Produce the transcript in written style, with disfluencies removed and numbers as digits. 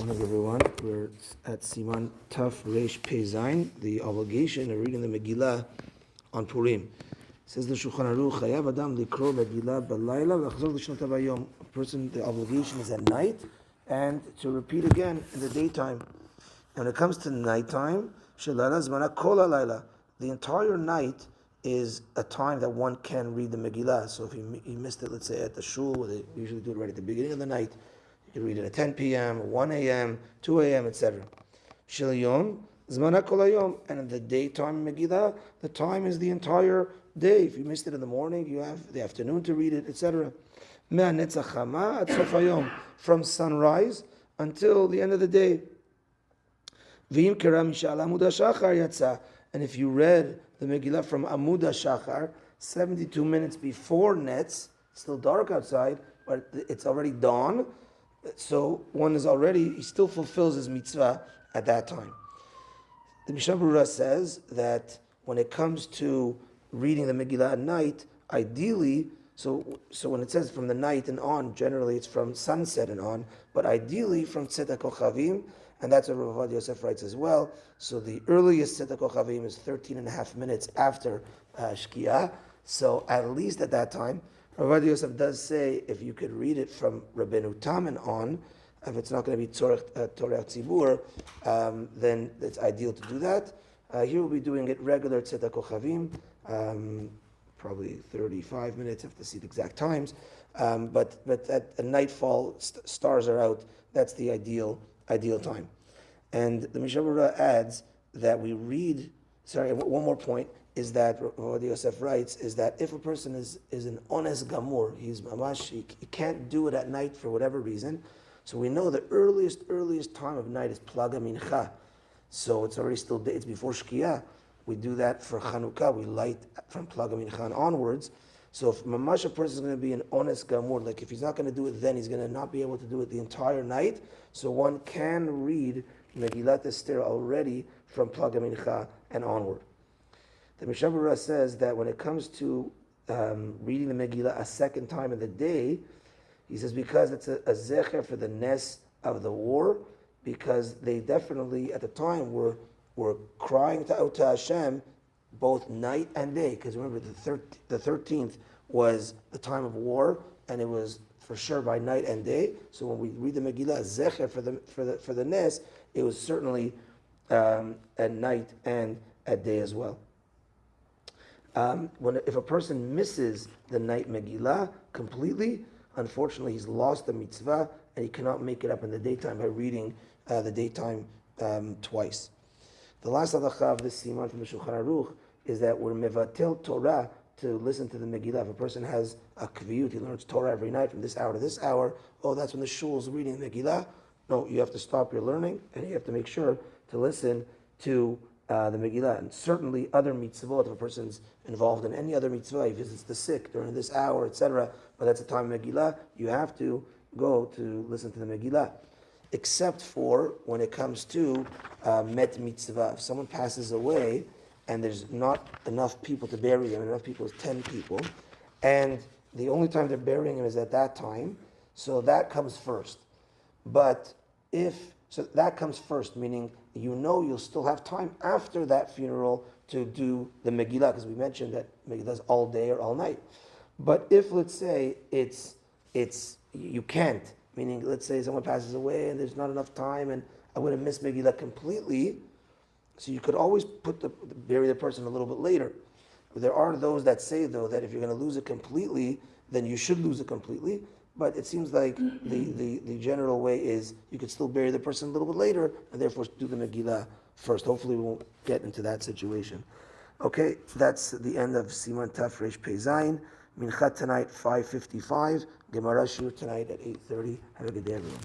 Morning, everyone. We're at Siman Taf Reish Pei Zayin, the obligation of reading the Megillah on Purim. It says the Shulchan Aruch, Chayav Adam likro Megillah b'layla v'achzor l'shnotav hayom. A person, the obligation is at night and to repeat again in the daytime. And when it comes to nighttime, Shelala Zmana Kol HaLayla. The entire night is a time that one can read the Megillah. So if he missed it, let's say at the shul, where they usually do it right at the beginning of the night, you can read it at 10 p.m., 1 a.m., 2 a.m., etc. Shel Yom, Zmana Kol Hayom. And in the daytime Megillah, the time is the entire day. If you missed it in the morning, you have the afternoon to read it, etc. Me'anetzach Chama at Sof Hayom. From sunrise until the end of the day. V'im kera mishal Amud HaShachar yatsa. And if you read the Megillah from Amud HaShachar, 72 minutes before Netz, it's still dark outside, but it's already dawn, so one is already, he still fulfills his mitzvah at that time. The Mishnah Berurah says that when it comes to reading the Megillah at night, ideally, so when it says from the night and on, generally it's from sunset and on, but ideally from Tzet HaKochavim, and that's what Rav Ovadia Yosef writes as well. So the earliest Tzet HaKochavim is 13 and a half minutes after Shkiah, so at least at that time. Rav Ovadia Yosef does say if you could read it from Rabbeinu Tam and on, if it's not going to be Torah Tzibur, then it's ideal to do that. Here we'll be doing it regular Tzet HaKochavim, probably 35 minutes, I have to see the exact times. But at nightfall, stars are out, that's the ideal time. And the Mishnah Berurah adds that we read, one more point, is that Rav Ovadia Yosef writes, is that if a person is an ones gamur, he's mamash, he can't do it at night for whatever reason, so we know the earliest time of night is Plaga Mincha, so it's already still day, it's before Shkiah. We do that for Chanukah, we light from Plaga Mincha onwards. So if mamash a person is going to be an ones gamur, like if he's not going to do it then, he's going to not be able to do it the entire night, so one can read Megillat Esther already from Plaga Mincha and onward. The Mishnah Berurah says that when it comes to reading the Megillah a second time in the day, he says because it's a zecher for the nes of the war, because they definitely at the time were crying out to Hashem both night and day. Because remember, the 13th was the time of war, and it was for sure by night and day. So when we read the Megillah zecher for the nes, it was certainly at night and at day as well. If a person misses the night Megillah completely, unfortunately he's lost the mitzvah and he cannot make it up in the daytime by reading the daytime twice. The last halakha of this siman from the Shulchan Aruch is that we're mevatel Torah to listen to the Megillah. If a person has a kviyut, he learns Torah every night from this hour to this hour, that's when the shul is reading Megillah. No, you have to stop your learning and you have to make sure to listen to the Megillah, and certainly other mitzvot, if a person's involved in any other mitzvah, he visits the sick during this hour, etc., but that's the time of Megillah, you have to go to listen to the Megillah. Except for when it comes to met mitzvah. If someone passes away and there's not enough people to bury him, enough people is 10 people, and the only time they're burying him is at that time, so that comes first. So that comes first, meaning you'll still have time after that funeral to do the Megillah, because we mentioned that Megillah is all day or all night. But if, let's say, you can't, meaning, let's say someone passes away and there's not enough time and I'm going to miss Megillah completely, so you could always bury the person a little bit later. But there are those that say, though, that if you're going to lose it completely, then you should lose it completely. But it seems like the general way is you could still bury the person a little bit later and therefore do the Megillah first. Hopefully we won't get into that situation. Okay, that's the end of Siman Taf Reish Pei Zayin. Mincha tonight, 5:55. Gemara Shur tonight at 8:30. Have a good day, everyone.